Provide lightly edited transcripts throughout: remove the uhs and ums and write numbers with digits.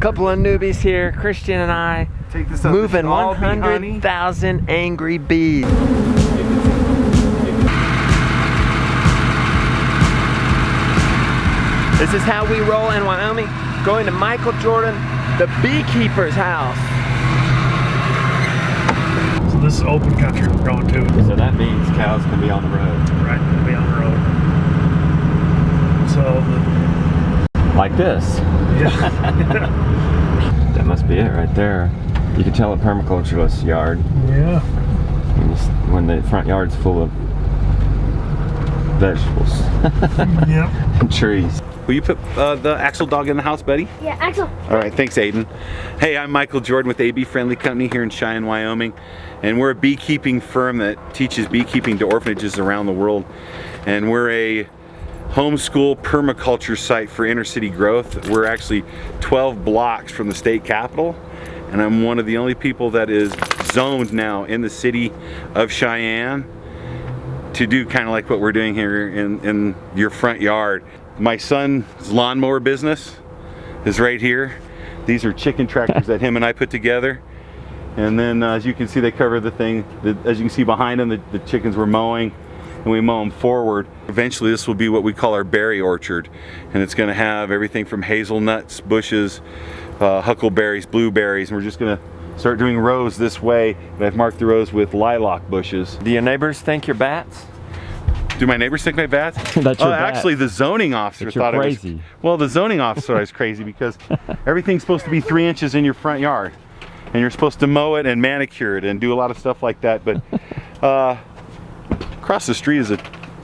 Couple of newbies here, Christian and I, Take this up. moving 100,000 angry bees. This is how we roll in Wyoming. Going to Michael Jordan, the beekeeper's house. So this is open country we're going to. So that means cows can be on the road. Right, we'll be on the road. So, Like this. yeah. That must be it right there. You can tell a permaculturalist yard. Yeah. When the front yard's full of vegetables. Yep. And trees. Will you put the Axel dog in the house, buddy? Yeah, Axel. All right, thanks, Aiden. Hey, I'm Michael Jordan with AB Friendly Company here in Cheyenne, Wyoming. And we're a beekeeping firm that teaches beekeeping to orphanages around the world. And we're a homeschool permaculture site for inner city growth. We're actually 12 blocks from the state capitol. And I'm one of the only people that is zoned now in the city of Cheyenne to do kind of like what we're doing here in your front yard. My son's lawnmower business is right here. These are chicken tractors that him and I put together. And then as you can see, they cover the thing. As you can see behind them, the chickens were mowing, and we mow them forward. Eventually this will be what we call our berry orchard. And it's gonna have everything from hazelnuts, bushes, huckleberries, blueberries, and we're just gonna start doing rows this way. And I've marked the rows with lilac bushes. Do your neighbors think you're bats? Do my neighbors think my bats? That's your bat. Actually, the zoning officer thought crazy. it was. Well, the zoning officer thought I was crazy because everything's supposed to be 3 inches in your front yard, and you're supposed to mow it and manicure it and do a lot of stuff like that. But across the street is a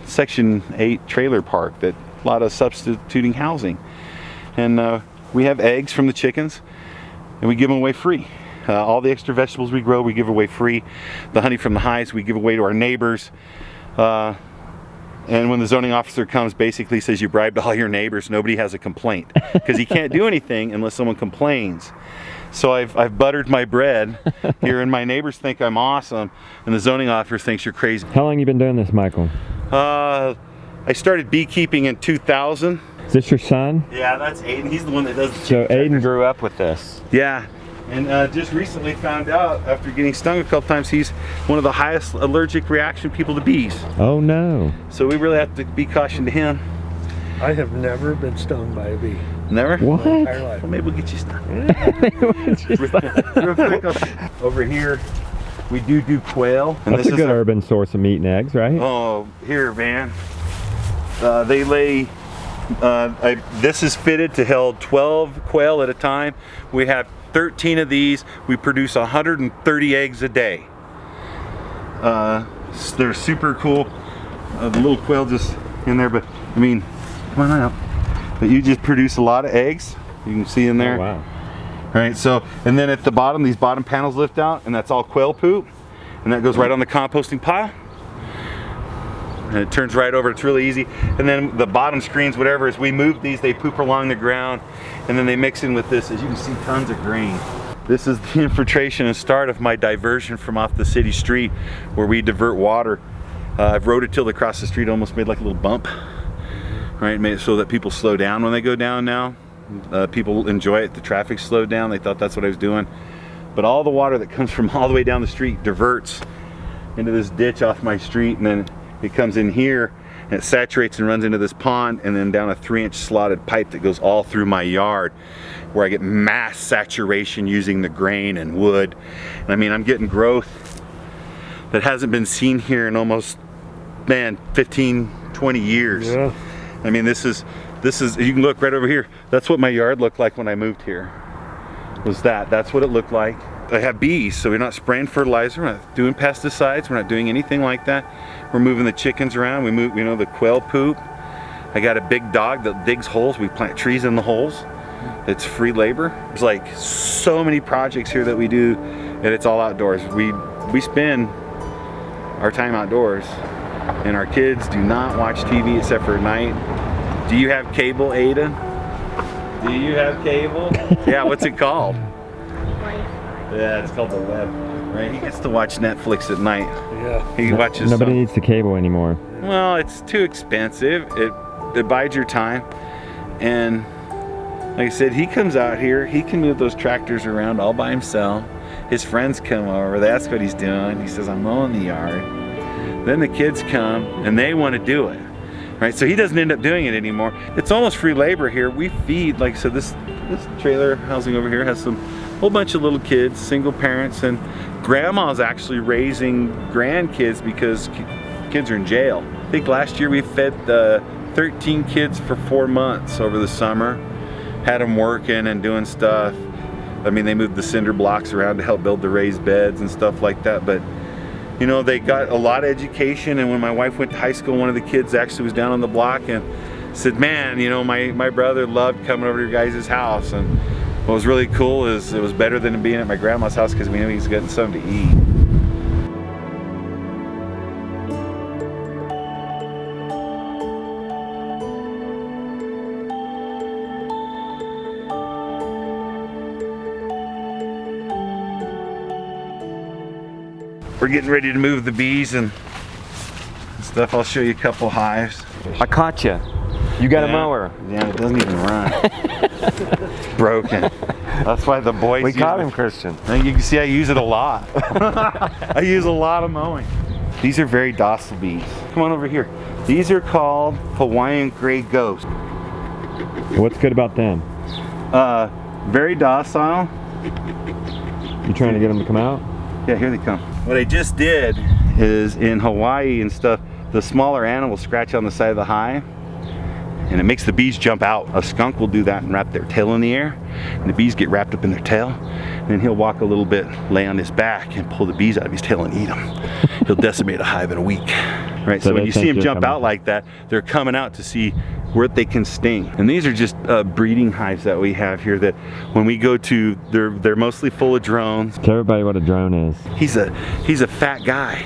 Section 8 trailer park that a lot of substituting housing, and we have eggs from the chickens, and we give them away free. All the extra vegetables we grow, we give away free. The honey from the hives, we give away to our neighbors. And when the zoning officer comes, basically says you bribed all your neighbors, nobody has a complaint. Because he can't do anything unless someone complains. So I've buttered my bread here, and my neighbors think I'm awesome, and the zoning officer thinks you're crazy. How long you been doing this, Michael? I started beekeeping in 2000. Is this your son? Yeah, that's Aiden. He's the one that does the So Aiden grew up with this. Yeah, and just recently found out after getting stung a couple times, he's one of the highest allergic reaction people to bees. Oh no. So we really have to be caution to him. I have never been stung by a bee. Never? What? My entire life. Well, maybe we'll get you stung. Real quick, over here, we do quail. And That's a good urban source of meat and eggs, right? Oh, here, man. They lay, this is fitted to hold 12 quail at a time. We have 13 of these. We produce 130 eggs a day. They're super cool. The little quail just in there, but I mean, come on out. But you just produce a lot of eggs. You can see in there. Oh, wow. All right, so, and then at the bottom, these bottom panels lift out, and that's all quail poop. And that goes right on the composting pile. And it turns right over, it's really easy. And then the bottom screens, whatever, as we move these, they poop along the ground, and then they mix in with this. As you can see, tons of grain. This is the infiltration and start of my diversion from off the city street, where we divert water. I've rototilled across the street, almost made like a little bump. Right, made it so that people slow down when they go down now. People enjoy it, the traffic slowed down, they thought that's what I was doing. But all the water that comes from all the way down the street diverts into this ditch off my street, and then it comes in here and it saturates and runs into this pond, and then down a 3-inch slotted pipe that goes all through my yard, where I get mass saturation using the grain and wood. And I mean, I'm getting growth that hasn't been seen here in almost, man, 15, 20 years. Yeah. I mean, this is, you can look right over here. That's what my yard looked like when I moved here. That's what it looked like. I have bees, so we're not spraying fertilizer, we're not doing pesticides, we're not doing anything like that. We're moving the chickens around, we move, the quail poop. I got a big dog that digs holes, we plant trees in the holes. It's free labor. There's like so many projects here that we do, and it's all outdoors. We spend our time outdoors, and our kids do not watch TV except for at night. Do you have cable, Ada? Do you have cable? Yeah, what's it called? Yeah, it's called the web. Right, he gets to watch Netflix at night. Yeah. He watches. Nobody needs the cable anymore. Well, it's too expensive. It buys your time, and Like I said, he comes out here, he can move those tractors around all by himself. His friends come over, they ask what he's doing. He says, I'm mowing the yard. Then the kids come and they want to do it, right? So he doesn't end up doing it anymore. It's almost free labor here. We feed, like I said, this trailer housing over here has some whole bunch of little kids, single parents, and grandma's actually raising grandkids because kids are in jail. I think last year we fed 13 kids for 4 months over the summer. Had them working and doing stuff. I mean, they moved the cinder blocks around to help build the raised beds and stuff like that. But you know, they got a lot of education, and when my wife went to high school, one of the kids actually was down on the block and said, man, you know, my brother loved coming over to your guys' house, and what was really cool is it was better than being at my grandma's house because we knew he was getting something to eat. We're getting ready to move the bees and stuff. I'll show you a couple hives. I caught you. You got a mower. Yeah, it doesn't even run. It's broken. That's why the boys We caught him, Christian. And you can see I use it a lot. I use a lot of mowing. These are very docile bees. Come on over here. These are called Hawaiian gray ghost. What's good about them? Very docile. You trying to get them to come out? Yeah, here they come. What I just did is in Hawaii and stuff, the smaller animals scratch on the side of the hive and it makes the bees jump out. A skunk will do that and wrap their tail in the air, and the bees get wrapped up in their tail, and then he'll walk a little bit, lay on his back and pull the bees out of his tail and eat them. He'll decimate a hive in a week. Right, so when you see them jump out like that, they're coming out to see where they can sting. And these are just breeding hives that we have here that when we go to, they're mostly full of drones. Tell everybody what a drone is. He's a fat guy.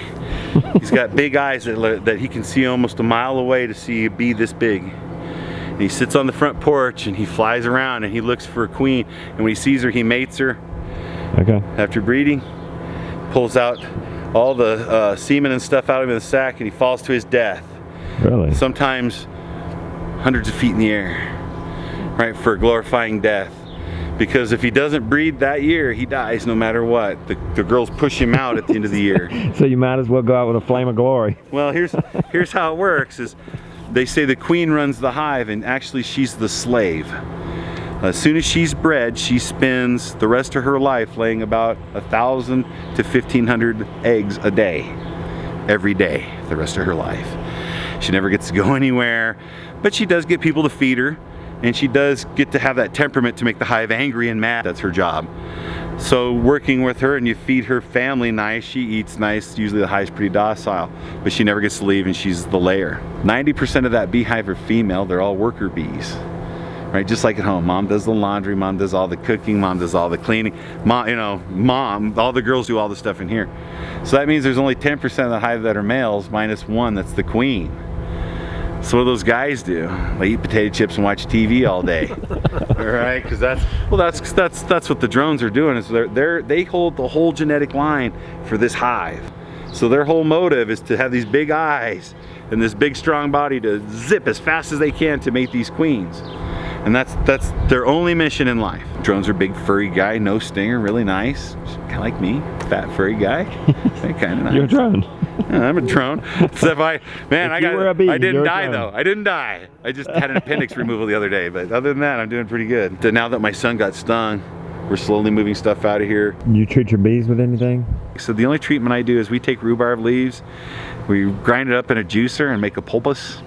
He's got big eyes that he can see almost a mile away to see a bee this big. And he sits on the front porch and he flies around and he looks for a queen. And when he sees her, he mates her. Okay. After breeding, pulls out all the semen and stuff out of the sack and he falls to his death. Really? Sometimes hundreds of feet in the air, right, for a glorifying death. Because if he doesn't breed that year, he dies no matter what. The girls push him out at the end of the year. So you might as well go out with a flame of glory. Well, here's how it works is they say the queen runs the hive and actually she's the slave. As soon as she's bred, she spends the rest of her life laying about 1,000 to 1,500 eggs a day, every day, the rest of her life. She never gets to go anywhere, but she does get people to feed her, and she does get to have that temperament to make the hive angry and mad. That's her job. So working with her and you feed her family nice, she eats nice, usually the hive's pretty docile, but she never gets to leave and she's the layer. 90% of that beehive are female, they're all worker bees. Right, just like at home, mom does the laundry, mom does all the cooking, mom does all the cleaning, mom, all the girls do all the stuff in here. So that means there's only 10% of the hive that are males, minus one, that's the queen. So what do those guys do? They eat potato chips and watch TV all day, right? Because that's what the drones are doing. Is they hold the whole genetic line for this hive. So their whole motive is to have these big eyes and this big strong body to zip as fast as they can to mate these queens. And that's their only mission in life. Drones are big furry guy, no stinger, really nice. Kind of like me, fat furry guy. Kind of nice. You're a drone. Yeah, I'm a drone. Except I didn't die though. I didn't die. I just had an appendix removal the other day. But other than that, I'm doing pretty good. Now that my son got stung, we're slowly moving stuff out of here. You treat your bees with anything? So the only treatment I do is we take rhubarb leaves, we grind it up in a juicer and make a poultice.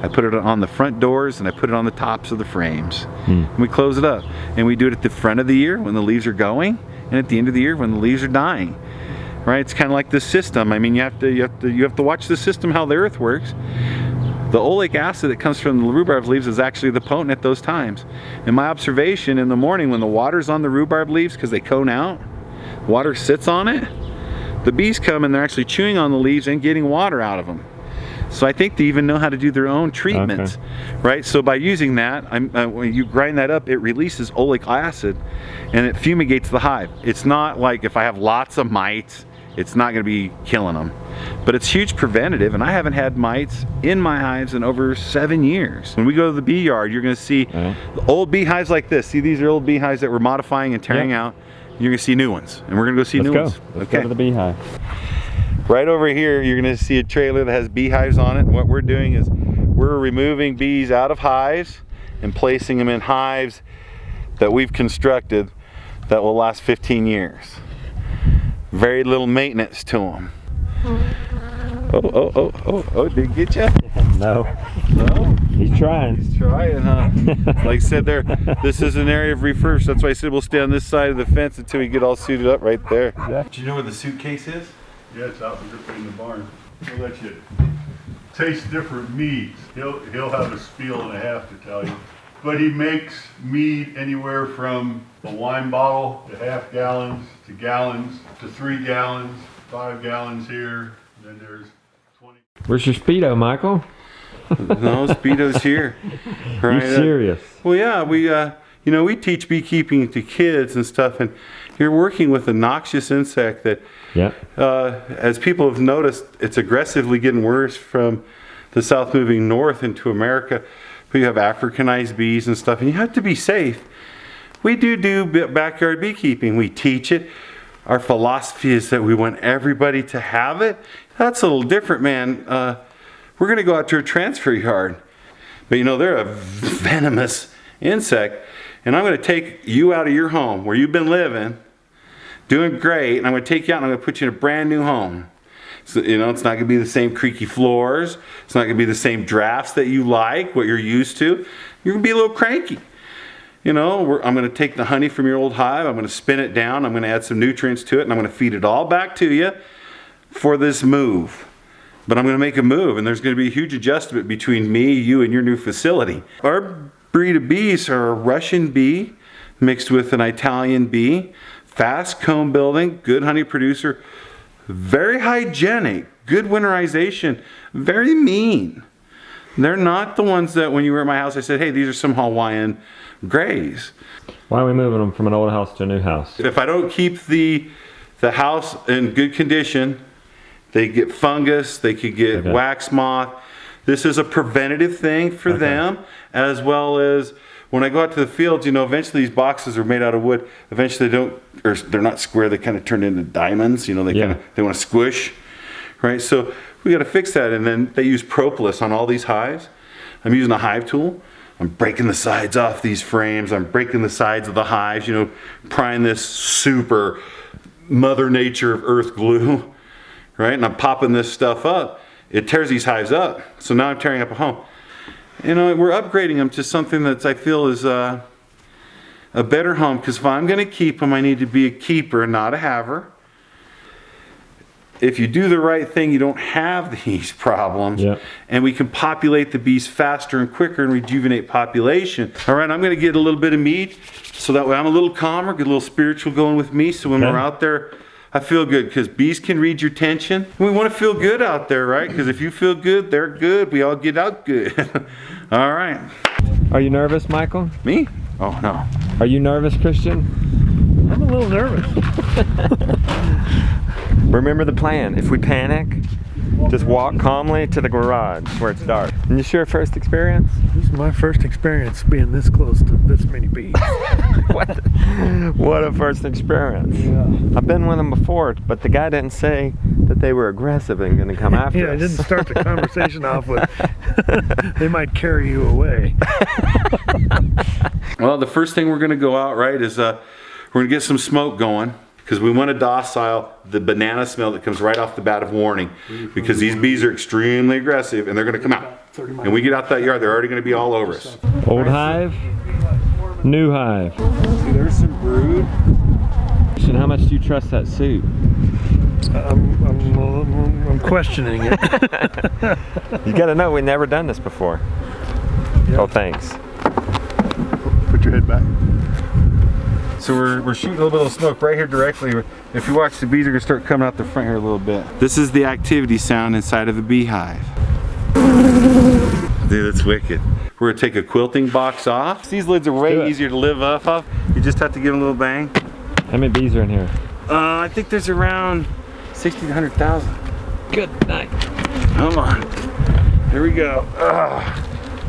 I put it on the front doors and I put it on the tops of the frames. And we close it up. And we do it at the front of the year when the leaves are going, and at the end of the year when the leaves are dying. Right? It's kind of like this system. I mean, you have to watch the system how the earth works. The oleic acid that comes from the rhubarb leaves is actually the potent at those times. In my observation, in the morning when the water's on the rhubarb leaves because they cone out, water sits on it, the bees come and they're actually chewing on the leaves and getting water out of them. So I think they even know how to do their own treatments, right? So by using that, when you grind that up, it releases oleic acid and it fumigates the hive. It's not like if I have lots of mites it's not going to be killing them. But it's huge preventative, and I haven't had mites in my hives in over 7 years. When we go to the bee yard, you're going to see old beehives like this. See, these are old beehives that we're modifying and tearing out. You're going to see new ones, and we're going to go see new ones. Let's go to the beehive. Right over here, you're going to see a trailer that has beehives on it. And what we're doing is we're removing bees out of hives and placing them in hives that we've constructed that will last 15 years. Very little maintenance to them. Oh, did he get you? No. No? He's trying. He's trying, huh? Like I said there, this is an area of refurbish. That's why I said we'll stay on this side of the fence until we get all suited up right there. Do you know where the suitcase is? Yeah, it's out in the barn. He'll let you taste different meads. He'll have a spiel and a half to tell you. But he makes mead anywhere from a wine bottle to half gallons to gallons to 3 gallons, 5 gallons here. Then there's 20. Where's your Speedo, Michael? No, Speedo's here. Right? You serious? Well, yeah, we teach beekeeping to kids and stuff, and you're working with a noxious insect that, as people have noticed, it's aggressively getting worse from the south moving north into America. But you have Africanized bees and stuff, and you have to be safe. We do backyard beekeeping. We teach it. Our philosophy is that we want everybody to have it. That's a little different, man. We're going to go out to a transfer yard. But they're a venomous insect. And I'm going to take you out of your home where you've been living, doing great, and I'm going to take you out and I'm going to put you in a brand new home. So, it's not going to be the same creaky floors. It's not going to be the same drafts that you like, what you're used to. You're going to be a little cranky. I'm going to take the honey from your old hive. I'm going to spin it down. I'm going to add some nutrients to it, and I'm going to feed it all back to you for this move. But I'm going to make a move, and there's going to be a huge adjustment between me, you, and your new facility. Our breed of bees are a Russian bee mixed with an Italian bee. Fast comb building, good honey producer. Very hygienic, good winterization, very mean. They're not the ones that when you were at my house I said, hey, these are some Hawaiian grays. Why are we moving them from an old house to a new house? If I don't keep the house in good condition, they get fungus, they could get wax moth. This is a preventative thing for them, as well as when I go out to the fields, eventually these boxes are made out of wood. Eventually they're not square, they kind of turn into diamonds, they want to squish, right? So we got to fix that, and then they use propolis on all these hives. I'm using a hive tool. I'm breaking the sides off these frames. I'm breaking the sides of the hives, prying this super Mother Nature of earth glue, right? And I'm popping this stuff up. It tears these hives up. So now I'm tearing up a home. We're upgrading them to something that I feel is a better home, because if I'm going to keep them, I need to be a keeper, not a haver. If you do the right thing, you don't have these problems, and we can populate the bees faster and quicker and rejuvenate population. All right, I'm going to get a little bit of mead, so that way I'm a little calmer, get a little spiritual going with me, so when we're out there, I feel good, because bees can read your tension. We want to feel good out there, right? Because if you feel good, they're good. We all get out good. All right. Are you nervous, Michael? Me? Oh, no. Are you nervous, Christian? I'm a little nervous. Remember the plan. If we panic, just walk calmly to the garage where it's dark. And this your first experience? This is my first experience being this close to this many bees. What a first experience. Yeah. I've been with them before, but the guy didn't say that they were aggressive and going to come after us. I didn't start the conversation off with, they might carry you away. Well, the first thing we're going to go out, right, is we're going to get some smoke going, because we want to docile the banana smell that comes right off the bat of warning, because these bees are extremely aggressive and they're going to come out. And we get out that yard, they're already going to be all over us. Old hive, new hive. See, there's some brood. Christian, how much do you trust that suit? I'm questioning it. You got to know, we've never done this before. Oh, thanks. Put your head back. So we're shooting a little bit of smoke right here directly. If you watch, the bees are going to start coming out the front here a little bit. This is the activity sound inside of a beehive. Dude, that's wicked. We're going to take a quilting box off. These lids are way easier to live off of. You just have to give them a little bang. How many bees are in here? I think there's around 60 to 100,000. Good night. Come on. Here we go.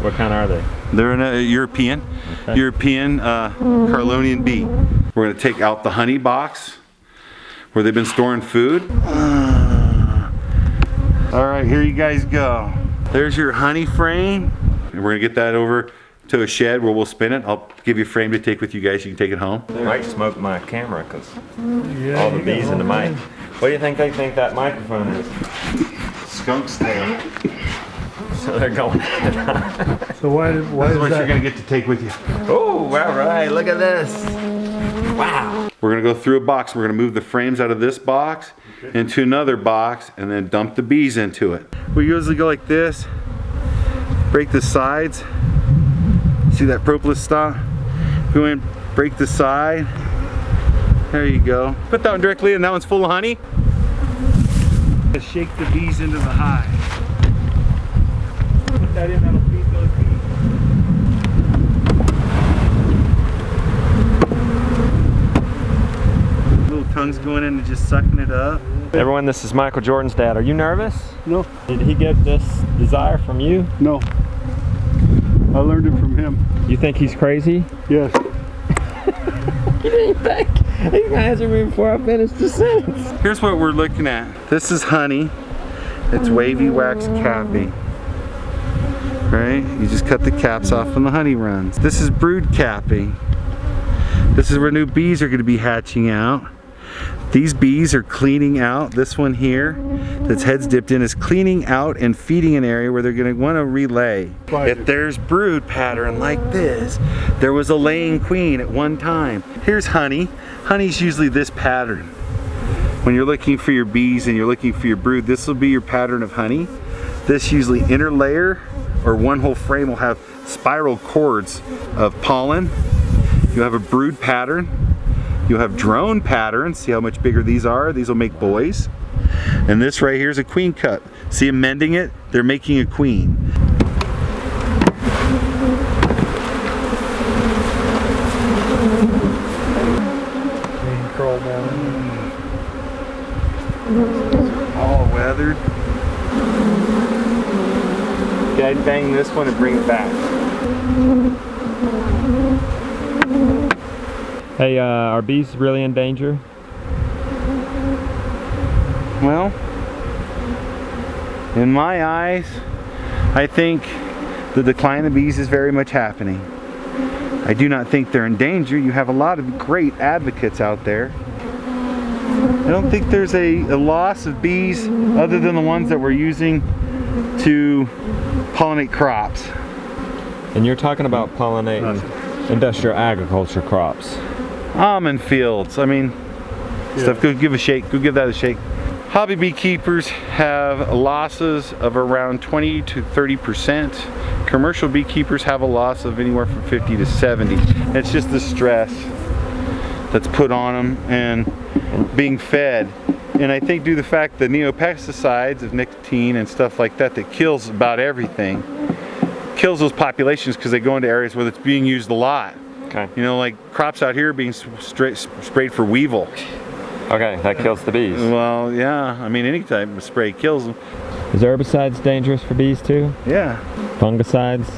What kind are they? They're in a European Carolinian bee. We're gonna take out the honey box where they've been storing food. All right, here you guys go. There's your honey frame. And we're gonna get that over to a shed where we'll spin it. I'll give you a frame to take with you guys. You can take it home. They might smoke my camera because Yeah, all the you bees got in the one. mic. What do you think they think that microphone is? Skunk's tail. So they're going. So why This is is what you're that? gonna get to take with you. Oh, all right, look at this. Wow. We're gonna go through a box. We're gonna move the frames out of this box into another box and then dump the bees into it. We usually go like this, break the sides. See that propolis stop? Go in, break the side. There you go. Put that one directly in, that one's full of honey. Shake the bees into the hive. Put that in, that'll feed those bees. Little tongues going in and just sucking it up. Everyone, this is Michael Jordan's dad. Are you nervous? No, Did he get this desire from you? no. I learned it from him. You think he's crazy? Yes. You didn't think? He answered me before I finished the sentence. Here's what we're looking at. This is honey. It's wavy wax capping. Right? You just cut the caps off when the honey runs. This is brood capping. This is where new bees are going to be hatching out. These bees are cleaning out. This one here, that's heads dipped in, is cleaning out and feeding an area where they're going to want to relay. If there's brood pattern like this, there was a laying queen at one time. Here's honey. Honey's usually this pattern. When you're looking for your bees and you're looking for your brood, this will be your pattern of honey. This usually inner layer or one whole frame will have spiral cords of pollen. You'll have a brood pattern. You'll have drone patterns. See how much bigger these are? These will make boys. And this right here is a queen cup. See them mending it? They're making a queen. They crawl down. All weathered. Okay, I'd bang this one and bring it back. Hey, are bees really in danger? Well, in my eyes, I think the decline of bees is very much happening. I do not think they're in danger. You have a lot of great advocates out there. I don't think there's a loss of bees other than the ones that we're using to pollinate crops. And you're talking about pollinate industrial agriculture crops. Almond fields, I mean, stuff. Go give a shake, go give that a shake. Hobby beekeepers have losses of around 20 to 30%. Commercial beekeepers have a loss of anywhere from 50 to 70. It's just the stress that's put on them and being fed. And I think due to the fact that neopesticides of nicotine and stuff like that that kills about everything, kills those populations because they go into areas where it's being used a lot. Okay. You know, like crops out here being sprayed for weevil. Okay, that kills the bees. Well, yeah, I mean any type of spray kills them. Is herbicides dangerous for bees too? Yeah. Fungicides?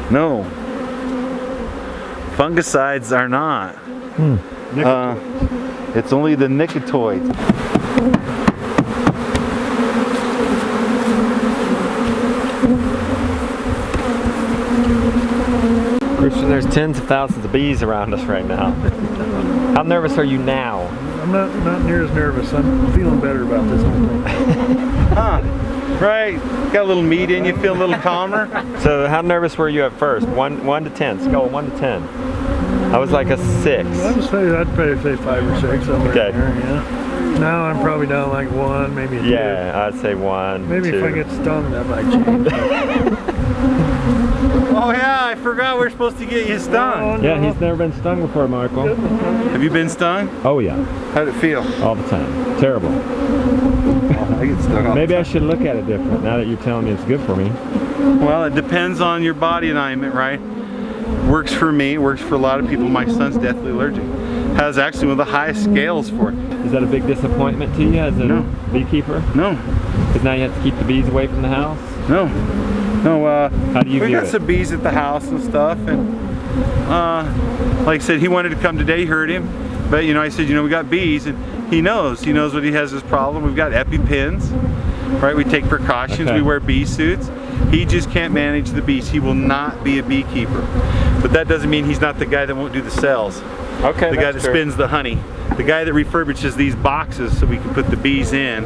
No. Fungicides are not. It's only the nicotoids. Christian, there's tens of thousands of bees around us right now. How nervous are you now? I'm not near as nervous. I'm feeling better about this whole thing. Huh. Right. Got a little meat in you, feel a little calmer. So how nervous were you at first? 1 to 10. Scale of 1 to 10. I was like a 6. I'd probably say 5 or 6 somewhere Okay. in there, yeah. Now I'm probably down like 1, maybe a 2. Yeah, I'd say 1. Maybe 2. if I get stung, that might change. Oh yeah, I forgot we're supposed to get you stung. Yeah, he's never been stung before, Michael. Have you been stung? Oh yeah, How'd it feel? all the time. Terrible. I get stung all Maybe I should look at it different now that you're telling me it's good for me. Well, it depends on your body alignment, right? Works for me, works for a lot of people. My son's deathly allergic. has actually one of the highest scales for it. Is that a big disappointment to you as a No. beekeeper? No, Because now you have to keep the bees away from the house? no, no. How do you we view got it? some bees at the house and stuff, and like I said, he wanted to come today. Heard him, but you know, I said, you know, we got bees, and he knows what he has his problem. We've got EpiPens, right? We take precautions. Okay. We wear bee suits. He just can't manage the bees. He will not be a beekeeper, but that doesn't mean he's not the guy that won't do the cells. Okay, The guy that that's true. spins the honey, the guy that refurbishes these boxes so we can put the bees in,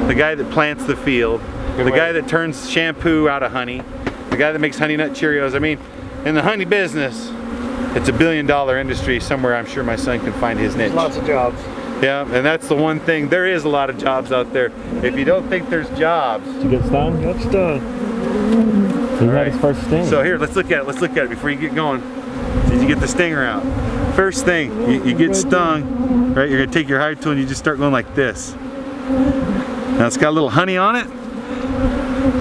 the guy that plants the field, Good the way. guy that turns shampoo out of honey, the guy that makes Honey Nut Cheerios. I mean, in the honey business, it's a $1 billion industry. Somewhere I'm sure my son can find his niche. Lots of jobs. Yeah, and that's the one thing. There is a lot of jobs out there. If you don't think there's jobs, Did you get stung? That's done. He had his first sting. so here, let's look at it. Let's look at it before you get going. Did you get the stinger out? First thing, you get stung, right? You're gonna take your hive tool and you just start going like this. Now it's got a little honey on it,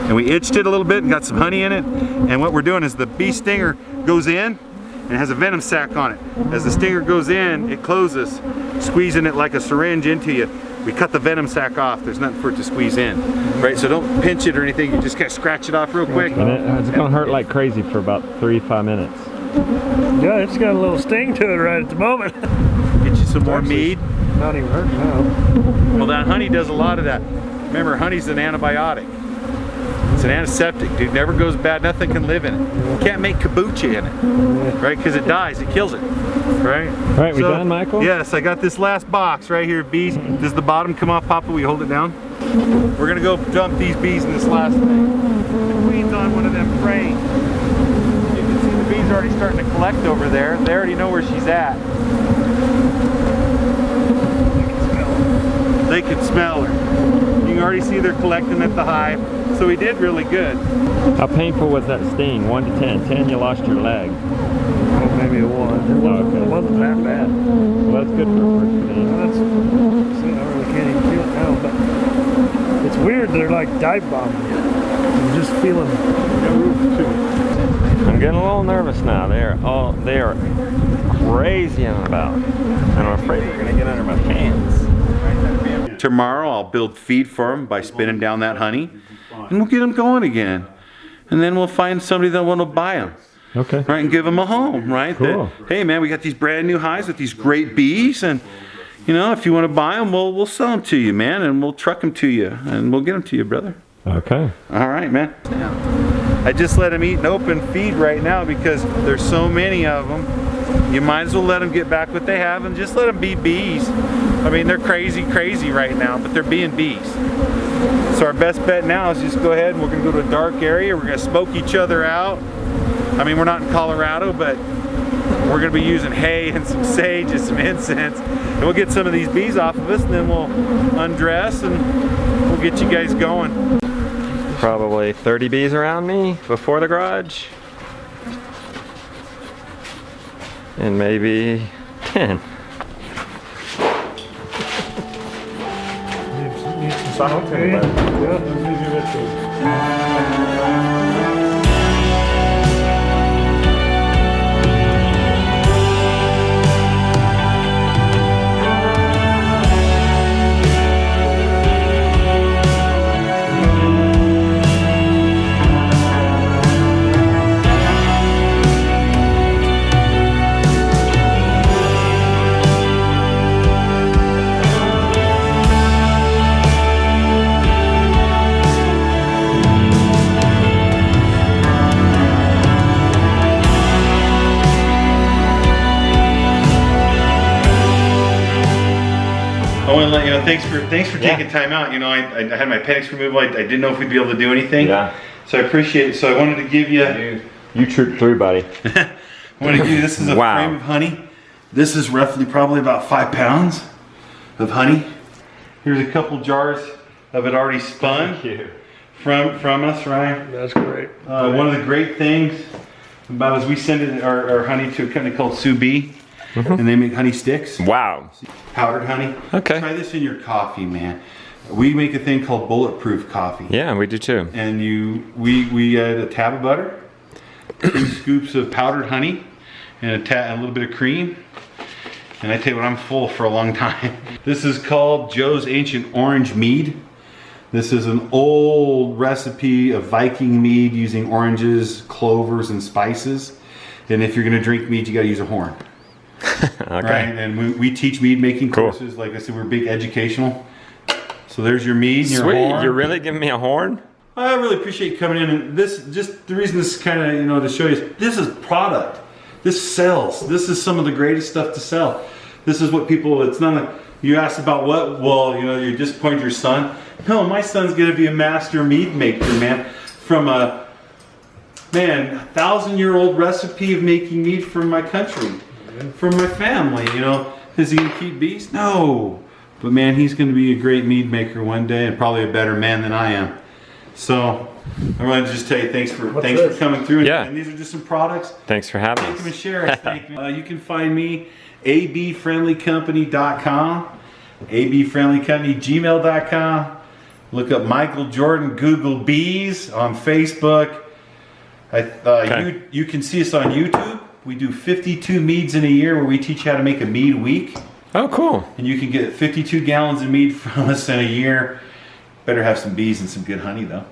and we itched it a little bit and got some honey in it. And what we're doing is the bee stinger goes in and it has a venom sac on it. As the stinger goes in, it closes, squeezing it like a syringe into you. We cut the venom sac off. There's nothing for it to squeeze in, right? So don't pinch it or anything. You just kind of scratch it off real quick. And it's going to hurt like crazy for about 3-5 minutes. Yeah, it's got a little sting to it right at the moment. Get you some more mead. Not even hurting now. Well, that honey does a lot of that. Remember, honey's an antibiotic. It's an antiseptic, dude. Never goes bad. Nothing can live in it. You can't make kombucha in it, right? Because it dies. It kills it, right? All right, we done, Michael? Yes, I got this last box right here. Bees. Does the bottom come off, Papa? Will you hold it down? We're gonna go dump these bees in this last thing. The queen's on one of them frames. You can see the bees are already starting to collect over there. They already know where she's at. They can smell her. You can already see they're collecting at the hive. So we did really good. How painful was that sting? 1 to 10. 10, you lost your leg. Oh, maybe a 1. It wasn't that bad. Well, that's good for a first sting. That's, see, I really can't even feel it now, but it's weird. They're like dive bombing you. I'm just feeling. I'm getting a little nervous now. They are crazy on about. And I'm afraid they're going to get under my pants. Tomorrow I'll build feed for them by spinning down that honey, and we'll get them going again. And then we'll find somebody that want to buy them, Okay. right, and give them a home, right? Cool. That, hey man, we got these brand new hives with these great bees, and you know, if you want to buy them, we'll sell them to you, man, and we'll truck them to you, and we'll get them to you, brother. Okay. All right, man. I just let them eat an open feed right now because there's so many of them. You might as well let them get back what they have and just let them be bees. I mean, they're crazy right now, but they're being bees. So our best bet now is just go ahead and we're gonna go to a dark area. We're gonna smoke each other out. I mean, we're not in Colorado, but we're gonna be using hay and some sage and some incense. And we'll get some of these bees off of us, and then we'll undress and we'll get you guys going. Probably 30 bees around me before the garage. And maybe 10. Need some smoke, do you? I want to let you know, thanks for taking time out. You know, I had my appendix removal. I didn't know if we'd be able to do anything. Yeah. So I appreciate it. So I wanted to give you. You trooped through, buddy. I want to give you. This is a Wow. frame of honey. This is roughly probably about 5 pounds of honey. Here's a couple jars of it already spun from us, right? That's great. One of the great things about is we send it, our honey to a company called Sue Bee, and they make honey sticks. Wow. Powdered honey. Okay. Try this in your coffee, man. We make a thing called bulletproof coffee. Yeah, we do too. And we add a tab of butter, 2 scoops of powdered honey, and a little bit of cream. And I tell you what, I'm full for a long time. This is called Joe's Ancient Orange Mead. This is an old recipe of Viking mead using oranges, clovers, and spices. And if you're gonna drink mead, you gotta use a horn. Okay. Right? And we teach mead making Cool. courses. Like I said, we're big educational. So there's your mead and your Sweet. horn. You're really giving me a horn? I really appreciate you coming in, and this, just the reason this is kind of, you know, to show you, is this is product. This sells. This is some of the greatest stuff to sell. This is what people, it's not a, you asked about what, well, you know, you disappointed your son. No, my son's gonna be a master mead maker, man. From a, man, 1,000-year-old recipe of making mead from my country, from my family, you know. Is he gonna keep bees? No. But man, he's gonna be a great mead maker one day, and probably a better man than I am. So I wanted to just tell you thanks for coming through. Yeah. And these are just some products. Thanks for having Thank us. you and share us. Thank you. You can find me abfriendlycompany.com, abfriendlycompany, gmail.com. Look up Michael Jordan, Google Bees on Facebook. Okay. You can see us on YouTube. We do 52 meads in a year where we teach you how to make a mead a week. Oh, cool. And you can get 52 gallons of mead from us in a year. Better have some bees and some good honey, though.